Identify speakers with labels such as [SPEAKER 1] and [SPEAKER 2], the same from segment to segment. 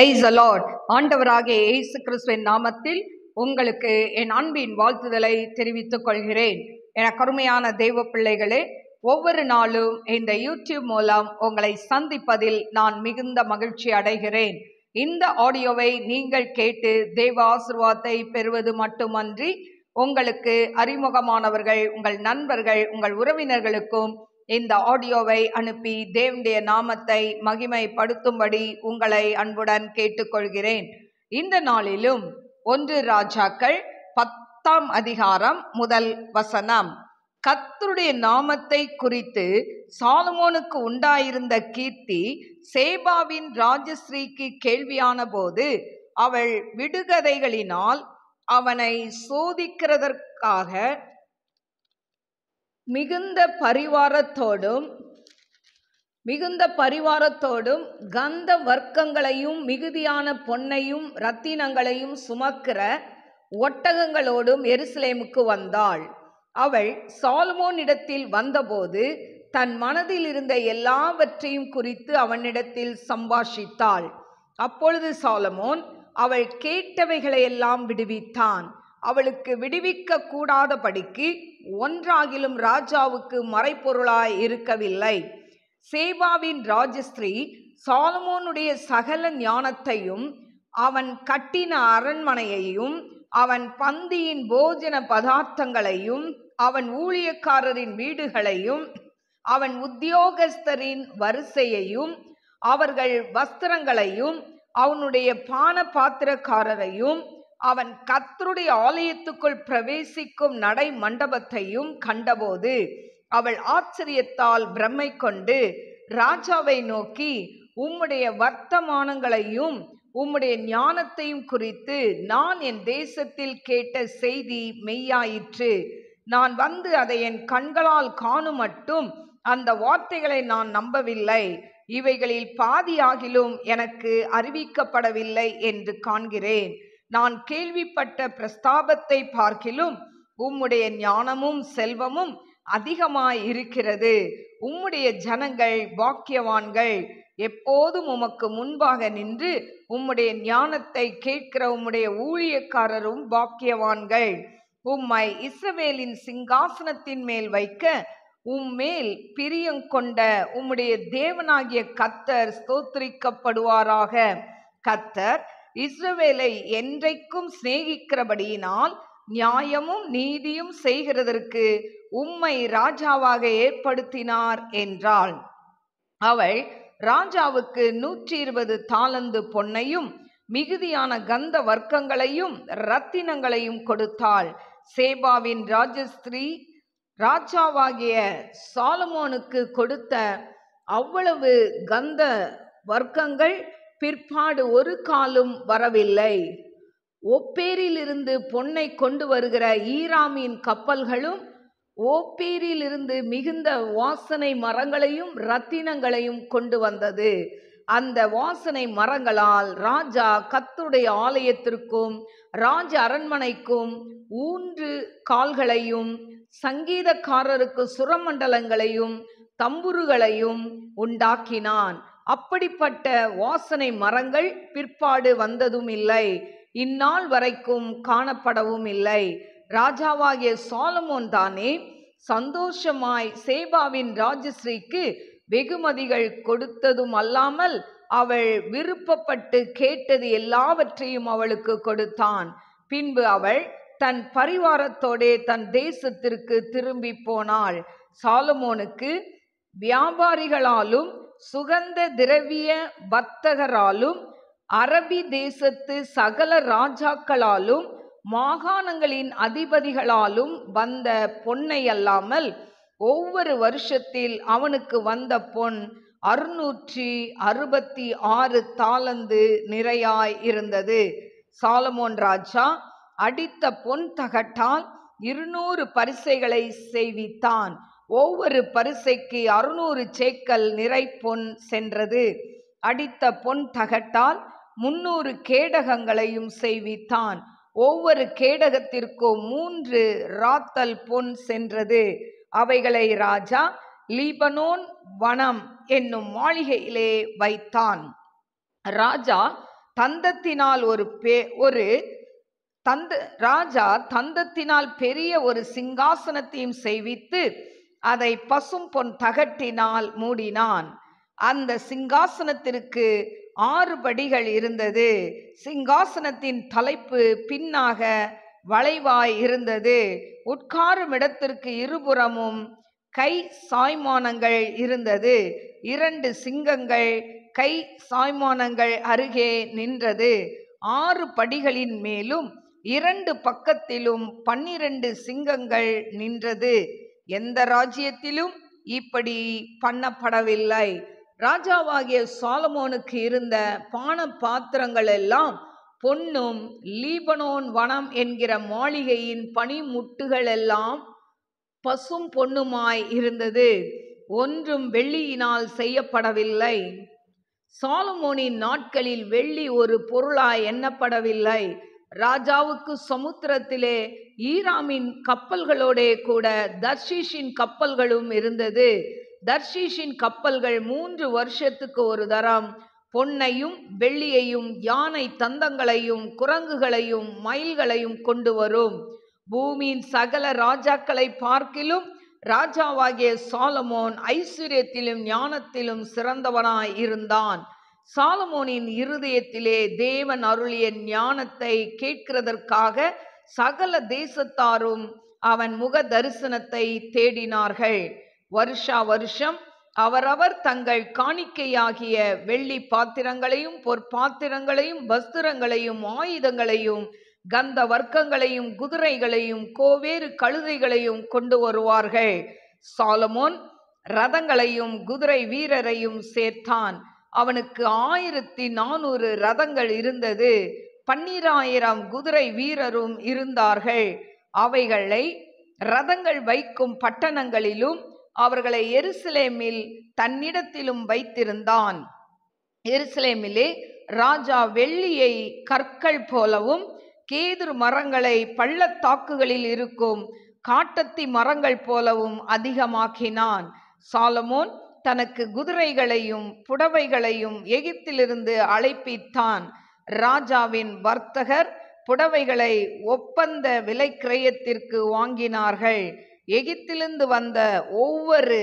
[SPEAKER 1] Praise the Lord. ஆண்டவராகிய இயேசு கிறிஸ்துவின் நாமத்தில் உங்களுக்கு என் அன்பின் வாழ்த்துதலை தெரிவித்துக் கொள்கிறேன். எனக்கு அருமையான தேவ பிள்ளைகளே, ஒவ்வொரு நாளும் இந்த யூடியூப் மூலம் உங்களை சந்திப்பதில் நான் மிகுந்த மகிழ்ச்சி அடைகிறேன். இந்த ஆடியோவை நீங்கள் கேட்டு தேவ ஆசீர்வாதத்தை பெறுவது மட்டுமன்றி, உங்களுக்கு அறிமுகமானவர்கள், உங்கள் நண்பர்கள், உங்கள் உறவினர்களுக்கும் இந்த ஆடியோவை அனுப்பி தேவனுடைய நாமத்தை மகிமைப்படுத்தும்படி உங்களை அன்புடன் கேட்டுக்கொள்கிறேன். இந்த நாளிலும் 1 ராஜாக்கள் 10ஆம் அதிகாரம் முதல் வசனம். கர்த்தருடைய நாமத்தை குறித்து சாலமோனுக்கு உண்டாயிருந்த கீர்த்தி சேபாவின் ராஜஸ்ரீக்கு கேள்வியான போது, அவள் விடுகதைகளினால் அவனை சோதிக்கிறதற்காக மிகுந்த பரிவாரத்தோடும் கந்த வர்க்கங்களையும் மிகுதியான பொன்னையும் இரத்தினங்களையும் சுமக்கிற ஒட்டகங்களோடும் எருசலேமுக்கு வந்தாள். அவள் சாலமோனிடத்தில் வந்தபோது தன் மனதில் இருந்த எல்லாவற்றையும் குறித்து அவனிடத்தில் சம்பாஷித்தாள். அப்பொழுது சாலமோன் அவள் கேட்டவைகளையெல்லாம் விடுவித்தான். அவளுக்கு விடுவிக்க கூடாதபடிக்கு ஒன்றாகிலும் ராஜாவுக்கு மறைப்பொருளாய் இருக்கவில்லை. சேபாவின் ராஜஸ்ரீ சாலமோனுடைய சகல ஞானத்தையும், அவன் கட்டின அரண்மனையையும், அவன் பந்தியின் போஜன பதார்த்தங்களையும், அவன் ஊழியக்காரரின் வீடுகளையும், அவன் உத்தியோகஸ்தரின் வரிசையையும், அவர்கள் வஸ்திரங்களையும், அவனுடைய பான பாத்திரக்காரரையும், அவன் கர்த்தருடைய ஆலயத்துக்குள் பிரவேசிக்கும் நடை மண்டபத்தையும் கண்டபோது அவள் ஆச்சரியத்தால் பிரமை கொண்டு ராஜாவை நோக்கி, உம்முடைய வர்த்தமானங்களையும் உம்முடைய ஞானத்தையும் குறித்து நான் என் தேசத்தில் கேட்ட செய்தி மெய்யாயிற்று. நான் வந்து அதை என் கண்களால் காணும் மட்டும் அந்த வார்த்தைகளை நான் நம்பவில்லை. இவைகளில் பாதியாகிலும் எனக்கு அறிவிக்கப்படவில்லை என்று காண்கிறேன். நான் கேள்விப்பட்ட பிரஸ்தாபத்தை பார்க்கிலும் உம்முடைய ஞானமும் செல்வமும் அதிகமாய் இருக்கிறது. உம்முடைய ஜனங்கள் பாக்கியவான்கள். எப்போதும் உமக்கு முன்பாக நின்று உம்முடைய ஞானத்தை கேட்கிற உம்முடைய ஊழியக்காரரும் பாக்கியவான்கள். உம்மை இஸ்ரவேலின் சிங்காசனத்தின் மேல் வைக்க உம்மேல் பிரியங்கொண்ட உம்முடைய தேவனாகிய கர்த்தர் ஸ்தோத்திரிக்கப்படுவாராக. கர்த்தர் இஸ்ரவேலை என்றைக்கும் சிநேகிக்கிறபடியினால் நியாயமும் நீதியும் செய்கிறதற்கு உம்மை ராஜாவாக ஏற்படுத்தினார் என்றாள். அவள் ராஜாவுக்கு 120 தாலந்து பொன்னையும் மிகுதியான கந்த வர்க்கங்களையும் இரத்தினங்களையும் கொடுத்தாள். சேபாவின் ராஜஸ்திரீ ராஜாவாகிய சாலமோனுக்கு கொடுத்த அவ்வளவு கந்த வர்க்கங்கள் பிற்பாடு ஒரு காலும் வரவில்லை. ஓப்பேரிலிருந்து பொன்னை கொண்டு வருகிற ஈராமின் கப்பல்களும் ஓப்பேரிலிருந்து மிகுந்த வாசனை மரங்களையும் இரத்தினங்களையும் கொண்டு வந்தது. அந்த வாசனை மரங்களால் ராஜா கர்த்தருடைய ஆலயத்திற்கும் ராஜ அரண்மனைக்கும் ஊன்று கால்களையும், சங்கீதக்காரருக்கு சுரமண்டலங்களையும் தம்புருகளையும் உண்டாக்கினான். அப்படிப்பட்ட வாசனை மரங்கள் பிற்பாடு வந்ததும் இல்லை, இந்நாள் வரைக்கும் காணப்படவும் இல்லை. ராஜாவாகிய சாலமோன் தானே சந்தோஷமாய் சேபாவின் ராஜஸ்ரீக்கு வெகுமதிகள் கொடுத்ததும் அல்லாமல் அவள் விருப்பப்பட்டு கேட்டது எல்லாவற்றையும் அவளுக்கு கொடுத்தான். பின்பு அவள் தன் பரிவாரத்தோடே தன் தேசத்திற்கு திரும்பி போனாள். சாலமோனுக்கு வியாபாரிகளாலும் சுகந்த திரவிய வர்த்தகராலும் அரபி தேசத்து சகல ராஜாக்களாலும் மாகாணங்களின் அதிபதிகளாலும் வந்த பொன்னை அல்லாமல் ஒவ்வொரு வருஷத்தில் அவனுக்கு வந்த பொன் 666 தாலந்து நிறையாய் இருந்தது. சாலமோன் ராஜா அடித்த பொன் தகட்டால் 200 பரிசைகளை செய்வித்தான். ஒவ்வொரு பரிசைக்கு 600 சேக்கல் நிறை பொன் சென்றது. அடித்த பொன் தகட்டால் 300 கேடகங்களையும் செய்வித்தான். ஒவ்வொரு கேடகத்திற்கும் 3 ராத்தல் பொன் சென்றது. அவைகளை ராஜா லீபனோன் வனம் என்னும் மாளிகையிலே வைத்தான். ராஜா தந்தத்தினால் ஒரு ராஜா தந்தத்தினால் பெரிய ஒரு சிங்காசனத்தையும் செய்வித்து அதை பசும் பொன் தகட்டினால் மூடினான். அந்த சிங்காசனத்திற்கு 6 படிகள் இருந்தது. சிங்காசனத்தின் தலைப்பு பின்னாக வளைவாய் இருந்தது. உட்காரும் இடத்திற்கு இருபுறமும் கை சாய்மானங்கள் இருந்தது. 2 சிங்கங்கள் கை சாய்மானங்கள் அருகே நின்றது. 6 படிகளின் மேலும் 2 பக்கத்திலும் 12 சிங்கங்கள் நின்றது. எந்த ராஜ்யத்திலும் இப்படி பண்ணப்படவில்லை. ராஜாவாகிய சாலமோனுக்கு இருந்த பான பாத்திரங்கள் எல்லாம் பொன்னும் லீபனோன் வனம் என்கிற மாளிகையின் பனிமுட்டுகள் எல்லாம் பசும் பொன்னுமாய் இருந்தது. ஒன்றும் வெள்ளியினால் செய்யப்படவில்லை. சாலமோனின் நாட்களில் வெள்ளி ஒரு பொருளாய் எண்ணப்படவில்லை. ராஜாவுக்கு சமுத்திரத்திலே ஈராமின் கப்பல்களோட கூட தர்ஷீஷின் கப்பல்களும் இருந்தது. தர்ஷீஷின் கப்பல்கள் 3 வருஷத்துக்கு ஒரு தரம் பொன்னையும் வெள்ளியையும் யானை தந்தங்களையும் குரங்குகளையும் மயில்களையும் கொண்டு வரும். பூமியின் சகல ராஜாக்களை பார்க்கிலும் ராஜாவாகிய சாலமோன் ஐஸ்வர்யத்திலும் ஞானத்திலும் சிறந்தவனாய் இருந்தான். சாலமோனின் இருதயத்திலே தேவன் அருளிய ஞானத்தை கேட்கிறதற்காக சகல தேசத்தாரும் அவன் முக தரிசனத்தை தேடினார்கள். வருஷா வருஷம் அவரவர் தங்கள் காணிக்கையாகிய வெள்ளி பாத்திரங்களையும் பொற்பாத்திரங்களையும் வஸ்திரங்களையும் ஆயுதங்களையும் கந்த வர்க்கங்களையும் குதிரைகளையும் கோவேறு கழுதைகளையும் கொண்டு வருவார்கள். சாலமோன் ரதங்களையும் குதிரை வீரரையும் சேர்த்தான். அவனுக்கு 1400 ரதங்கள் இருந்தது. 12000 குதிரை வீரரும் இருந்தார்கள். அவைகளை ரதங்கள் வைக்கும் பட்டணங்களிலும் அவர்களை எருசலேமில் தன்னிடத்திலும் வைத்திருந்தான். எருசலேமிலே ராஜா வெள்ளியை கற்கள் போலவும் கேதுரு மரங்களை பள்ளத்தாக்குகளில் இருக்கும் காட்டத்தி மரங்கள் போலவும் அதிகமாக்கினான். சாலமோன் தனக்கு குதிரைகளையும் புடவைகளையும் எகிப்திலிருந்து அழைப்பித்தான். ராஜாவின் வர்த்தகர் புடவைகளை ஒப்பந்த விலை கிரயத்திற்கு வாங்கினார்கள். எகிப்திலிருந்து வந்த ஒவ்வொரு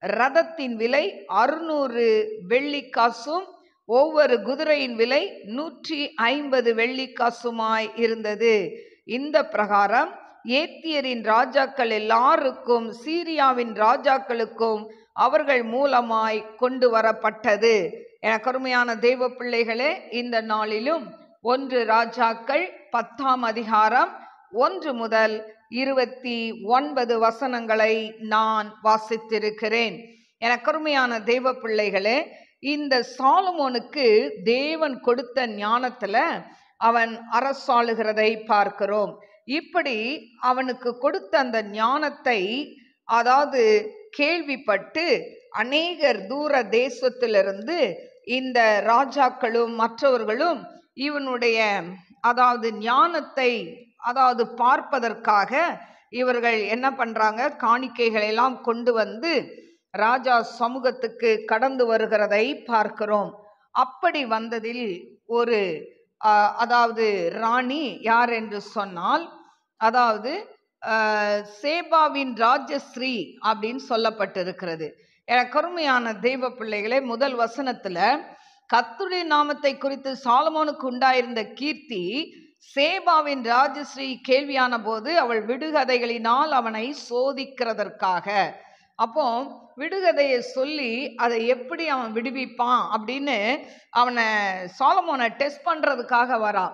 [SPEAKER 1] ரதத்தின் விலை 600 வெள்ளிக்காசும் ஒவ்வொரு குதிரையின் விலை 150 வெள்ளிக்காசுமாய் இருந்தது. இந்த பிரகாரம் ஏத்தியரின் ராஜாக்கள் எல்லாருக்கும் சீரியாவின் ராஜாக்களுக்கும் அவர்கள் மூலமாய் கொண்டு வரப்பட்டது. எனக்கு அருமையான தெய்வ பிள்ளைகளே, இந்த நாளிலும் 1 ராஜாக்கள் 10ஆம் அதிகாரம் 1 முதல் 29 வசனங்களை நான் வாசித்திருக்கிறேன். எனக்கு அருமையான தெய்வ பிள்ளைகளே, இந்த சாலமோனுக்கு தேவன் கொடுத்த ஞானத்துல அவன் அரசாளுகிறதை பார்க்கிறோம். இப்படி அவனுக்கு கொடுத்த அந்த ஞானத்தை கேள்விப்பட்டு அநேகர் தூர தேசத்திலிருந்து இந்த ராஜாக்களும் மற்றவர்களும் இவனுடைய ஞானத்தை பார்ப்பதற்காக இவர்கள் என்ன பண்றாங்க, காணிக்கைகளை எல்லாம் கொண்டு வந்து ராஜா சமூகத்துக்கு கடந்து வருகிறதை பார்க்கிறோம். அப்படி வந்ததில் ஒரு ராணி யார் என்று சொன்னால் சேபாவின் ராஜஸ்ரீ அப்படின்னு சொல்லப்பட்டிருக்கிறது. எனக்கு அருமையான தெய்வ பிள்ளைகளே, முதல் வசனத்துல கர்த்தருடைய நாமத்தை குறித்து சாலமோனுக்கு உண்டாயிருந்த கீர்த்தி சேபாவின் ராஜஸ்ரீ கேள்வியான போது அவள் விடுகதைகளினால் அவனை சோதிக்கிறதற்காக, அப்போ விடுகதையை சொல்லி அதை எப்படி அவன் விடுவிப்பான் அப்படின்னு அவனை சாலமோனை டெஸ்ட் பண்றதுக்காக வரா.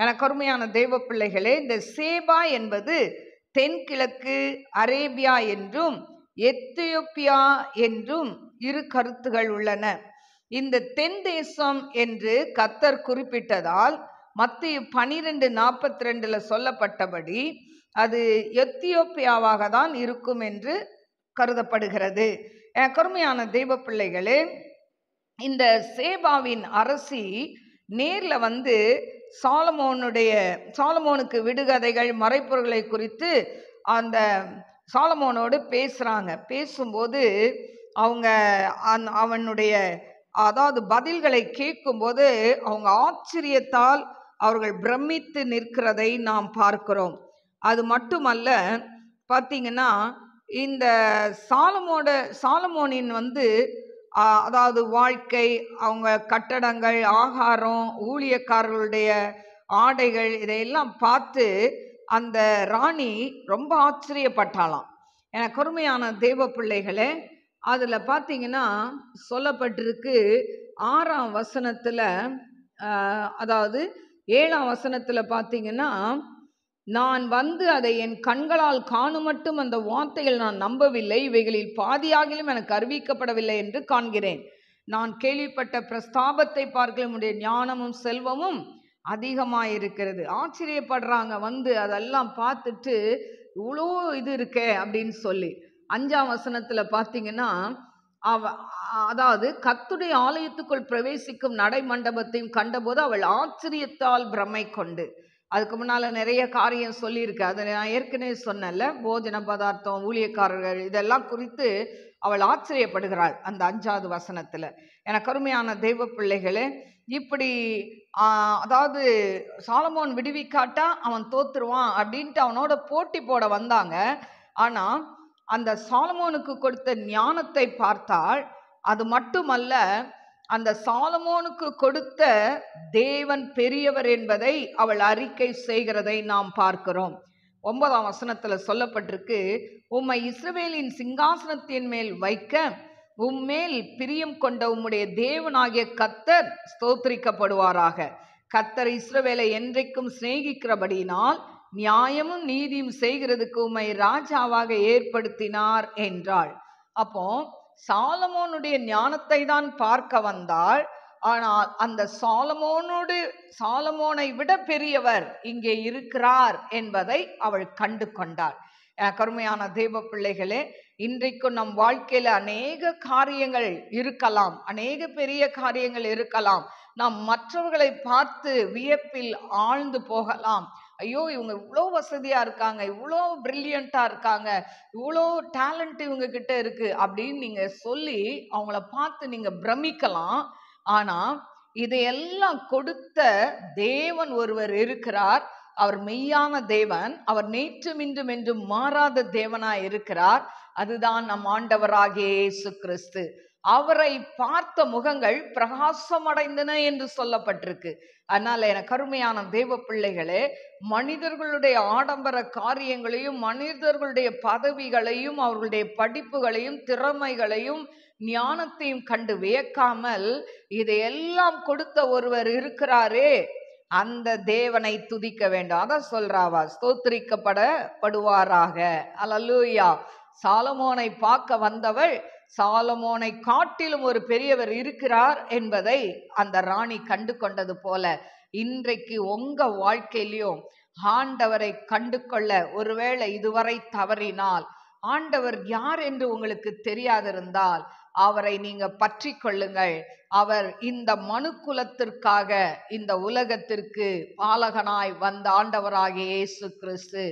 [SPEAKER 1] எனக்கு அருமையான தெய்வ பிள்ளைகளே, இந்த சேபா என்பது தென்கிழக்கு அரேபியா என்றும் எத்தியோப்பியா என்றும் 2 கருத்துகள் உள்ளன. இந்த தென் தேசம் என்று கர்த்தர் குறிப்பிட்டதால் மத்தேயு 12:42 சொல்லப்பட்டபடி அது எத்தியோப்பியாவாக தான் இருக்கும் என்று கருதப்படுகிறது. கருமையான தெய்வ பிள்ளைகளே, இந்த சேபாவின் அரசி நேர்ல வந்து சாலமோனுக்கு விடுகதைகள் மறைப்பொருள்களை குறித்து அந்த சாலமோனோடு பேசுறாங்க. பேசும்போது அவங்க அவனுடைய அதாவது பதில்களை கேட்கும்போது அவங்க ஆச்சரியத்தால் அவர்கள் பிரமித்து நிற்கிறதை நாம் பார்க்கிறோம். அது மட்டுமல்ல, பார்த்தீங்கன்னா இந்த சாலமோனின் அதாவது வாழ்க்கை, அவங்க கட்டடங்கள், ஆகாரம், ஊழியக்காரர்களுடைய ஆடைகள், இதையெல்லாம் பார்த்து அந்த ராணி ரொம்ப ஆச்சரியப்பட்டாளாம். எனக்கு அருமையான தேவ பிள்ளைகளே, அதுல பார்த்தீங்கன்னா சொல்லப்பட்டிருக்கு 6ஆம் வசனத்துல, அதாவது 7ஆம் வசனத்துல பார்த்தீங்கன்னா, நான் அதை என் கண்களால் காணும் மட்டும் அந்த வார்த்தைகள் நான் நம்பவில்லை, இவைகளில் பாதியாகிலும் எனக்கு அறிவிக்கப்படவில்லை என்று காண்கிறேன். நான் கேள்விப்பட்ட பிரஸ்தாபத்தை பார்க்க உம்முடைய ஞானமும் செல்வமும் அதிகமாயிருக்கிறது. ஆச்சரியப்படுறாங்க, அதெல்லாம் பார்த்துட்டு இவ்வளோ இது இருக்கே அப்படின்னு சொல்லி. 5ஆம் வசனத்துல பார்த்தீங்கன்னா, அதாவது கர்த்தருடைய ஆலயத்துக்குள் பிரவேசிக்கும் நடை மண்டபத்தையும் கண்டபோது அவள் ஆச்சரியத்தால் பிரமை கொண்டு. அதுக்கு முன்னால நிறைய காரியம் சொல்லியிருக்கு, அதை நான் ஏற்கனவே சொன்னேன்ல, போஜன பதார்த்தம், ஊழியக்காரர்கள், இதெல்லாம் குறித்து அவள் ஆச்சரியப்படுகிறாள் அந்த 5வது வசனத்துல. எனக்கு அருமையான தெய்வ பிள்ளைகளே, இப்படி அதாவது சாலமோன் விடுவிக்காட்டா அவன் தோத்துருவான் அப்படின்ட்டு அவனோட போட்டி போட வந்தாங்க. ஆனா அந்த சாலமோனுக்கு கொடுத்த ஞானத்தை பார்த்தால், அது மட்டுமல்ல, அந்த சாலமோனுக்கு கொடுத்த தேவன் பெரியவர் என்பதை அவள் அறிக்கை செய்கிறதை நாம் பார்க்கிறோம். 9ஆம் வசனத்துல சொல்லப்பட்டிருக்கு, உம்மை இஸ்ரவேலின் சிங்காசனத்தின் மேல் வைக்க உம்மேல் பிரியம் கொண்ட உம்முடைய தேவனாகிய கர்த்தர் ஸ்தோத்திரிக்கப்படுவாராக. கர்த்தர் இஸ்ரவேலை என்றைக்கும் சிநேகிக்கிறபடியினால் நியாயமும் நீதியும் செய்கிறதுக்கு உம்மை ராஜாவாக ஏற்படுத்தினார் என்றாள். அப்போ சாலமோனுடைய ஞானத்தை தான் பார்க்க வந்தாள். ஆனால் அந்த சாலமோனை விட பெரியவர் இங்கே இருக்கிறார் என்பதை அவள் கண்டு கொண்டாள். கருமையான தேவ பிள்ளைகளே, இன்றைக்கும் நம் வாழ்க்கையில அநேக காரியங்கள் இருக்கலாம், அநேக பெரிய காரியங்கள் இருக்கலாம். நாம் மற்றவர்களை பார்த்து வியப்பில் ஆழ்ந்து போகலாம். ஐயோ, இவங்க இவ்வளோ வசதியா இருக்காங்க, இவ்வளோ பிரில்லியண்டா இருக்காங்க, இவ்வளோ டேலண்ட் இவங்க கிட்ட இருக்கு அப்படின்னு நீங்க சொல்லி அவங்கள பார்த்து நீங்க பிரமிக்கலாம். ஆனா இதையெல்லாம் கொடுத்த தேவன் ஒருவர் இருக்கிறார். அவர் மெய்யான தேவன். அவர் நேற்றும் இன்றும் என்றும் மாறாத தேவனாய் இருக்கிறார். அதுதான் நம் ஆண்டவராகிய இயேசு கிறிஸ்து. அவரை பார்த்த முகங்கள் பிரகாசம் அடைந்தன என்று சொல்லப்பட்டிருக்கு. அதனால எனக்கு அருமையான தேவ பிள்ளைகளே, மனிதர்களுடைய ஆடம்பர காரியங்களையும், மனிதர்களுடைய பதவிகளையும், அவர்களுடைய படிப்புகளையும், திறமைகளையும், ஞானத்தையும் கண்டு வியக்காமல் இதையெல்லாம் கொடுத்த ஒருவர் இருக்கிறாரே, அந்த தேவனை துதிக்க வேண்டும். அதான் சொல்றாவா, ஸ்தோத்திரிக்கப்படுவாராக. அல்லேலூயா. சாலமோனை பார்க்க வந்தவள், சாலமோனை காட்டிலும் ஒரு பெரியவர் இருக்கிறார் என்பதை அந்த ராணி கண்டு கொண்டது போல, இன்றைக்கு உங்க வாழ்க்கையிலும் ஆண்டவரை கண்டு கொள்ள ஒருவேளை இதுவரை தவறினால், ஆண்டவர் யார் என்று உங்களுக்கு தெரியாதிருந்தால் அவரை நீங்க பற்றி கொள்ளுங்கள். அவர் இந்த மனுக்குலத்திற்காக இந்த உலகத்திற்கு பாலகனாய் வந்த ஆண்டவராகிய இயேசு கிறிஸ்து.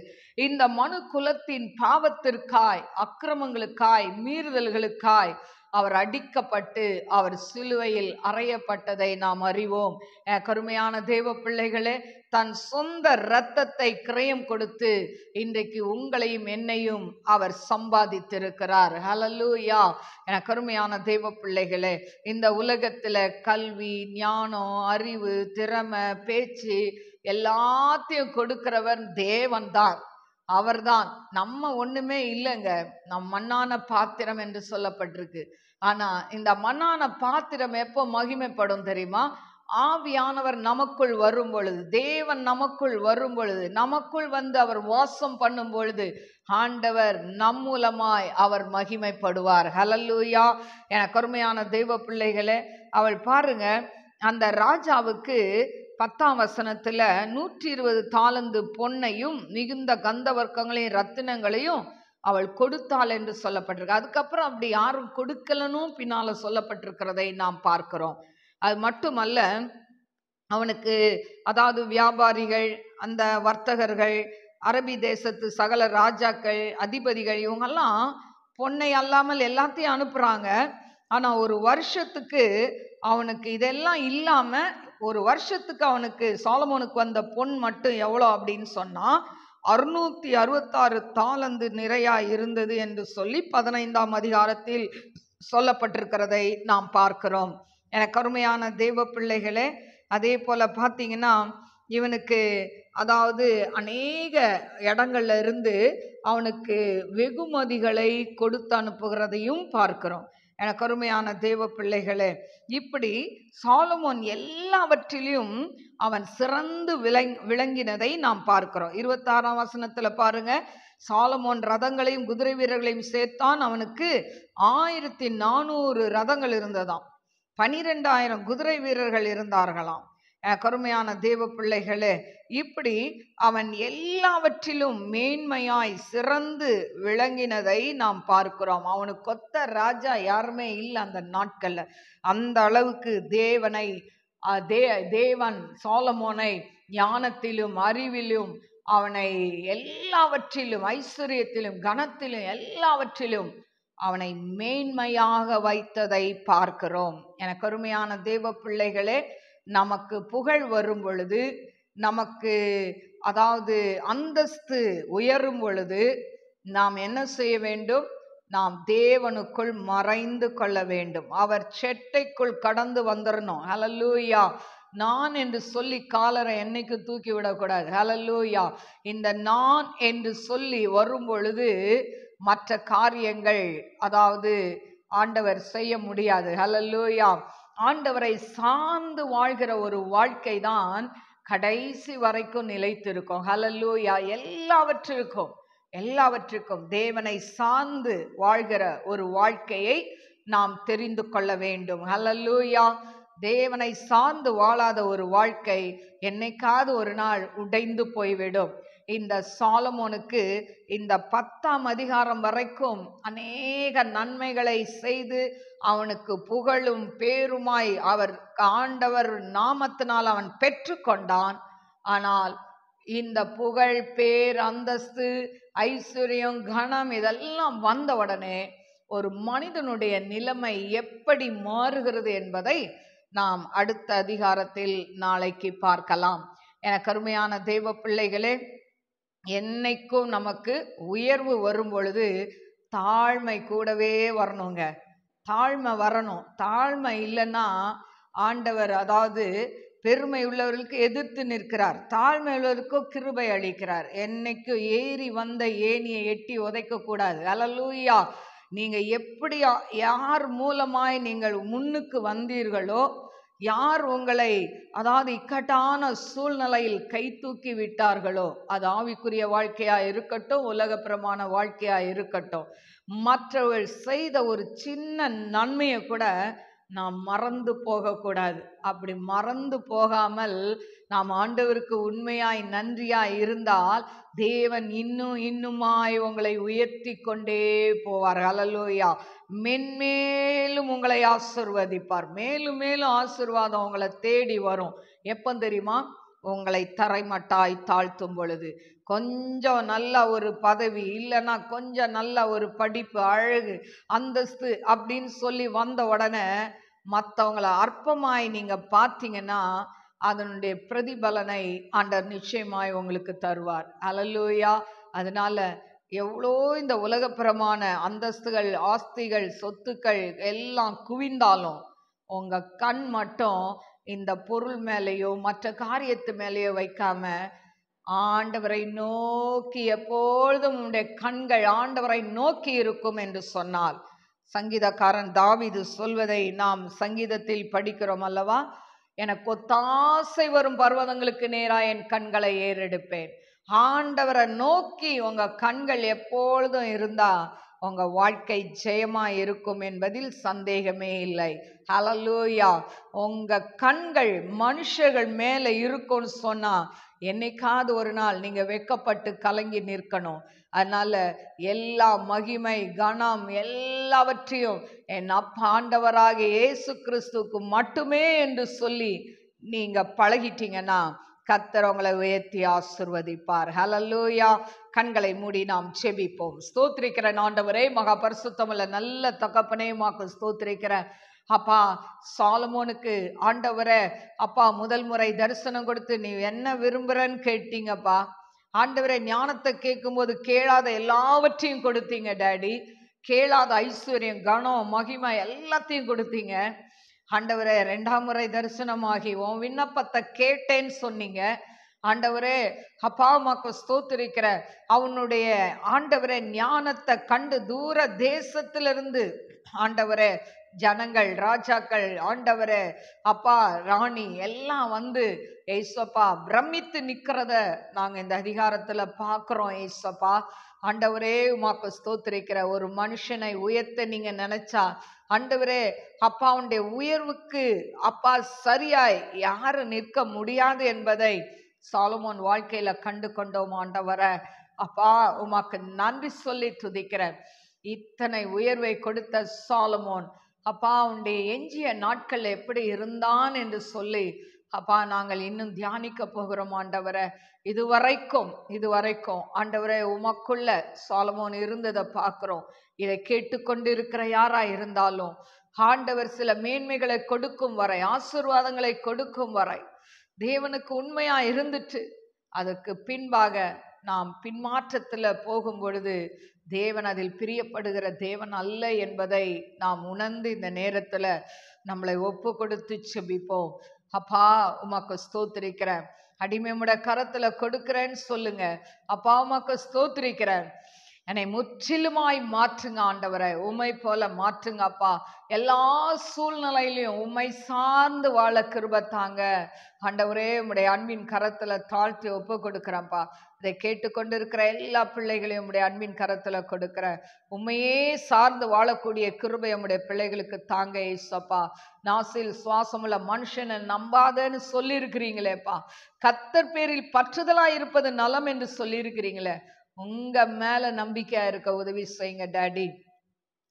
[SPEAKER 1] இந்த மனு குலத்தின் பாவத்திற்காய், அக்கிரமங்களுக்காய், மீறுதல்களுக்காய் அவர் அடிக்கப்பட்டு அவர் சிலுவையில் அறையப்பட்டதை நாம் அறிவோம். கருமையான தேவ பிள்ளைகளே, தன் சொந்த இரத்தத்தை கிரயம் கொடுத்து இன்றைக்கு உங்களையும் என்னையும் அவர் சம்பாதித்திருக்கிறார். ஹல்லேலூயா. கருமையான தேவ பிள்ளைகளே, இந்த உலகத்துல கல்வி, ஞானம், அறிவு, திறமை, பேச்சு எல்லாத்தையும் கொடுக்கிறவர் தேவன் தான். அவர்தான். நம்ம ஒண்ணுமே இல்லைங்க, நம் மண்ணான பாத்திரம் என்று சொல்லப்பட்டிருக்கு. ஆனா இந்த மண்ணான பாத்திரம் எப்போ மகிமைப்படும் தெரியுமா? ஆவியானவர் நமக்குள் வரும் பொழுது, தேவன் நமக்குள் வரும் பொழுது, நமக்குள் அவர் வாசம் பண்ணும் பொழுது ஆண்டவர் நம் மூலமாய் அவர் மகிமைப்படுவார். ஹல்லேலூயா. கருமையான தெய்வ பிள்ளைகளே, அவள் பாருங்க, அந்த ராஜாவுக்கு 10ஆம் வசனத்துல 120 தாலந்து பொன்னையும் மிகுந்த கந்தவர்க்கங்களையும் ரத்தினங்களையும் அவள் கொடுத்தாள் என்று சொல்லப்பட்டிருக்கு. அதுக்கப்புறம் அப்படி யாரும் கொடுக்கலனும் பின்னால சொல்லப்பட்டிருக்கிறதை நாம் பார்க்கிறோம். அது மட்டுமல்ல, அவனுக்கு அதாவது வியாபாரிகள், அந்த வர்த்தகர்கள், அரபி தேசத்து சகல ராஜாக்கள், அதிபதிகள், இவங்கெல்லாம் பொன்னை அல்லாமல் எல்லாத்தையும் அனுப்புறாங்க. ஆனா ஒரு வருஷத்துக்கு அவனுக்கு இதெல்லாம் இல்லாம ஒரு வருஷத்துக்கு அவனுக்கு சாலமோனுக்கு வந்த பொன் மட்டும் எவ்வளோ அப்படின்னு சொன்னா 666 தாலந்து நிறையா இருந்தது என்று சொல்லி 15ஆம் அதிகாரத்தில் சொல்லப்பட்டிருக்கிறதை நாம் பார்க்கிறோம். எனக்கு அருமையான தேவ பிள்ளைகளே, அதே போல பார்த்தீங்கன்னா இவனுக்கு அதாவது அநேக இடங்கள்ல இருந்து அவனுக்கு வெகுமதிகளை கொடுத்து அனுப்புகிறதையும் பார்க்கிறோம். எனக்கு அருமையான தேவ பிள்ளைகளே, இப்படி சாலமோன் எல்லாவற்றிலும் அவன் சிறந்து விளங்கினதை நாம் பார்க்கிறோம். 26ஆம் வசனத்துல பாருங்க, சாலமோன் ரதங்களையும் குதிரை வீரர்களையும் சேர்த்தான். அவனுக்கு 1400 ரதங்கள் இருந்ததாம், 12,000 குதிரை வீரர்கள் இருந்தார்களாம். கருமையான தேவ பிள்ளைகளே, இப்படி அவன் எல்லாவற்றிலும் மேன்மையாய் சிறந்து விளங்கினதை நாம் பார்க்கிறோம். அவனுக்கு கொத்த ராஜா யாருமே இல்லை அந்த நாட்கள்ல. அந்த அளவுக்கு தேவன் சாலமோனை ஞானத்திலும் அறிவிலும் அவனை எல்லாவற்றிலும் ஐஸ்வர்யத்திலும் கனத்திலும் எல்லாவற்றிலும் அவனை மேன்மையாக வைத்ததை பார்க்கிறோம். எனக்கு அருமையான தேவ பிள்ளைகளே, நமக்கு புகழ் வரும் பொழுது, நமக்கு அதாவது அந்தஸ்து உயரும் பொழுது நாம் என்ன செய்ய வேண்டும்? நாம் தேவனுக்குள் மறைந்து கொள்ள வேண்டும். அவர் செட்டைக்குள் கடந்து வந்துடணும். ஹல்லேலூயா. நான் என்று சொல்லி காலரை என்னைக்கு தூக்கி விடக்கூடாது. ஹல்லேலூயா. இந்த நான் என்று சொல்லி வரும் பொழுது மற்ற காரியங்கள் அதாவது ஆண்டவர் செய்ய முடியாது. ஹல்லேலூயா. ஆண்டவரை சார்ந்து வாழ்கிற ஒரு வாழ்க்கை தான் கடைசி வரைக்கும் நிலைத்திருக்கும். ஹல்லேலூயா. எல்லாவற்றுக்கும் தேவனை சார்ந்து வாழ்கிற ஒரு வாழ்க்கையை நாம் தெரிந்து கொள்ள வேண்டும். ஹல்லேலூயா. தேவனை சார்ந்து வாழாத ஒரு வாழ்க்கை என்னைக்காவது ஒரு நாள் உடைந்து போய்விடும். இந்த சாலமோனுக்கு இந்த 10ஆம் அதிகாரம் வரைக்கும் அநேக நன்மைகளை செய்து அவனுக்கு புகழும் பேருமாய் ஆண்டவர் நாமத்தினால் அவன் பெற்று கொண்டான். ஆனால் இந்த புகழ், பேர், அந்தஸ்து, ஐஸ்வர்யம், கணம் இதெல்லாம் வந்த உடனே ஒரு மனிதனுடைய நிலைமை எப்படி மாறுகிறது என்பதை நாம் அடுத்த அதிகாரத்தில் நாளைக்கு பார்க்கலாம். எனக்கு அருமையான தேவ பிள்ளைகளே, என்னைக்கும் நமக்கு உயர்வு வரும் பொழுது தாழ்மை கூடவே வரணுங்க. தாழ்மை வரணும். தாழ்மை இல்லைன்னா ஆண்டவர் அதாவது பெருமை உள்ளவர்களுக்கு எதிர்த்து நிற்கிறார், தாழ்மை உள்ளவர்களுக்கு கிருபை அளிக்கிறார். என்னைக்கு ஏறி வந்த ஏணியை எட்டி உதைக்க கூடாது. ஹல்லேலூயா. நீங்க எப்படி யார் மூலமாய் நீங்கள் முன்னுக்கு வந்தீர்களோ, யார் உங்களை அதாவது இக்கட்டான சூழ்நிலையில் கை தூக்கி விட்டார்களோ, அது ஆவிக்குரிய வாழ்க்கையா இருக்கட்டும், உலக பிரமாண வாழ்க்கையா இருக்கட்டும், மற்றவர்கள் செய்த ஒரு சின்ன நன்மையை கூட நாம் மறந்து போகக்கூடாது. அப்படி மறந்து போகாமல் நாம் ஆண்டவருக்கு உண்மையாய் நன்றியாய் இருந்தால் தேவன் இன்னுமாய் உங்களை உயர்த்தி கொண்டே போவார். ஹல்லேலூயா. மென்மேலும் உங்களை ஆசீர்வதிப்பார். மேலும் மேலும் ஆசீர்வாதம் உங்களை தேடி வரும். எப்போ தெரியுமா? உங்களை தரைமட்டாய் தாழ்த்தும் பொழுது. கொஞ்சம் நல்ல ஒரு பதவி இல்லைன்னா கொஞ்சம் நல்ல ஒரு படிப்பு, அழகு, அந்தஸ்து அப்படின்னு சொல்லி வந்த உடனே மற்றவங்களை அற்பமாய் நீங்க பார்த்தீங்கன்னா அதனுடைய பிரதிபலனை ஆண்டவர் நிச்சயமாய் உங்களுக்கு தருவார். ஹல்லேலூயா. அதனால எவ்வளோ இந்த உலகப்பிரமான அந்தஸ்துகள், ஆஸ்திகள், சொத்துக்கள் எல்லாம் குவிந்தாலும் உங்க கண் மட்டும் இந்த பொருள் மேலேயோ மற்ற காரியத்து மேலேயோ வைக்காம ஆண்டவரை நோக்கி எப்பொழுதும் உங்களுடைய கண்கள் ஆண்டவரை நோக்கி இருக்கும் என்று சொன்னால், சங்கீதக்காரன் தாவீது சொல்வதை நாம் சங்கீதத்தில் படிக்கிறோம் அல்லவா? எனக்கு ஒத்தாசை வரும் பர்வதங்களுக்கு நேராக என் கண்களை ஏறெடுப்பேன். ஆண்டவரை நோக்கி உங்க கண்கள் எப்பொழுதும் இருந்தா உங்க வாழ்க்கை ஜெயமா இருக்கும் என்பதில் சந்தேகமே இல்லை. ஹல்லேலூயா. உங்க கண்கள் மனுஷர்கள் மேல இருக்கும்னு சொன்னா என்னைக்காவது ஒரு நாள் நீங்க வெட்கப்பட்டு கலங்கி நிற்கணும். அதனால எல்லா மகிமை, கனம் எல்லாவற்றையும் என் ஆண்டவராகிய இயேசு கிறிஸ்துவுக்கு மட்டுமே என்று சொல்லி நீங்க பழகிட்டீங்கன்னா கர்த்தர் உங்களை உயர்த்தி ஆசிர்வதிப்பார். ஹல்லேலூயா. கண்களை மூடி நாம் செபிப்போம். ஸ்தோத்திரிக்கிற ஆண்டவரே, மகா பரிசுத்தமுள்ள நல்ல தகப்பனே, உமக்கு ஸ்தோத்திரிக்கிற அப்பா. சாலமோனுக்கு ஆண்டவரே அப்பா முதல் முறை தரிசனம் கொடுத்து நீ என்ன விரும்புறன்னு கேட்டீங்கப்பா. ஆண்டவரே, ஞானத்தை கேட்கும் போது கேளாத எல்லாவற்றையும் கொடுத்தீங்க டாடி. கேளாத ஐஸ்வர்யம், கனம், மகிமை எல்லாத்தையும் கொடுத்தீங்க ஆண்டவரே. 2ஆம் முறை தரிசனமாகி உன் விண்ணப்பத்தை கேட்டேன்னு சொன்னீங்க ஆண்டவரே. அப்பா உமக்கு ஸ்தோத்திரிக்கிற அவனுடைய ஆண்டவரே ஞானத்தை கண்டு தூர தேசத்திலிருந்து ஆண்டவரே ஜனங்கள், ராஜாக்கள், ஆண்டவரே அப்பா ராணி எல்லாம் வந்து ஏசப்பா பிரமித்து நிக்கிறத நாங்க இந்த அதிகாரத்துல பாக்குறோம். ஏசப்பா ஆண்டவரே உமக்கு ஸ்தோத்திரிக்கிற ஒரு மனுஷனை உயர்த்த நீங்க நினைச்சா ஆண்டவரே அப்பாவுடைய உயர்வுக்கு அப்பா சரியாய் யாரு நிற்க முடியாது என்பதை சாலமோன் வாழ்க்கையில கண்டு கொண்டோம் ஆண்டவரே. அப்பா உமக்கு நன்றி சொல்லி துதிக்கிறேன். இத்தனை உயர்வை கொடுத்த சாலமோன் அப்பா உன்னுடைய எஞ்சிய நாட்கள் எப்படி இருந்தான் என்று சொல்லி அப்பா நாங்கள் இன்னும் தியானிக்க போகிறோம் ஆண்டவரே. இதுவரைக்கும் ஆண்டவரே உமக்குள்ள சாலமோன் இருந்ததை பார்க்கிறோம். இதை கேட்டுக்கொண்டு இருக்கிற யாரா இருந்தாலும் ஆண்டவர் சில மேன்மைகளை கொடுக்கும் வரை, ஆசீர்வாதங்களை கொடுக்கும் வரை தேவனுக்கு உண்மையா இருந்துட்டு அதுக்கு பின்பாக நாம் பின்மாற்றத்துல போகும் பொழுது தேவன் அதில் பிரியப்படுகிற தேவன் அல்ல என்பதை நாம் உணர்ந்து இந்த நேரத்துல நம்மளை ஒப்பு கொடுத்து செபிப்போம். அப்பா உமக்கு ஸ்தோத்திரிக்கிறேன். அடிமையுடைய கரத்துல கொடுக்கிறேன்னு சொல்லுங்க. அப்பா உமக்கு ஸ்தோத்திரிக்கிறேன். என்னை முற்றிலுமாய் மாற்றுங்க ஆண்டவரை, உம்மை போல மாற்றுங்க அப்பா. எல்லா சூழ்நிலையிலையும் உம்மை சார்ந்து வாழ கிருபை தாங்க ஆண்டவரே. உம்முடைய அன்பின் கரத்துல தாழ்த்தி ஒப்பு கொடுக்கிறேன்ப்பா. இதை கேட்டுக்கொண்டு இருக்கிற எல்லா பிள்ளைகளையும் உம்முடைய அன்பின் கரத்துல கொடுக்கிற உண்மையே சார்ந்து வாழக்கூடிய கிருபை உம்முடைய பிள்ளைகளுக்கு தாங்க ஏசப்பா. நாசில் சுவாசமுள்ள மனுஷனை நம்பாதன்னு சொல்லி இருக்கிறீங்களேப்பா. கர்த்தர் பேரில் பற்றுதலா இருப்பது நலம் என்று சொல்லி இருக்கிறீங்களே. உங்க மேல நம்பிக்கையா இருக்க உதவி செய்யுங்க டாடி.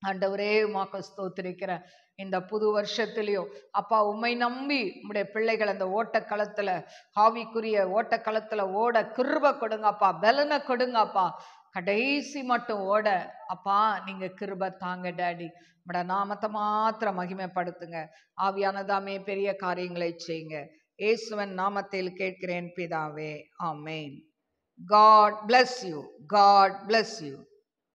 [SPEAKER 1] ஆண்டவரே உமக்கு ஸ்தோத்திரிக்கிறேன். இந்த புது வருஷத்திலையும் அப்பா உம்மை நம்பி உம்முடைய பிள்ளைகள் அந்த ஓட்டக்களத்துல, ஆவிக்குரிய ஓட்டக்களத்துல ஓட கிருபை கொடுங்கப்பா, பலனை கொடுங்கப்பா. கடைசி மட்டும் ஓட அப்பா நீங்க கிருபை தாங்க டாடி. உம்முடைய நாமத்தை மாத்திரம் மகிமைப்படுத்துங்க. ஆவியானதாமே பெரிய காரியங்களை செய்யுங்க. இயேசுவின் நாமத்தில் கேட்கிறேன் பிதாவே, ஆமென். God bless you. God bless you.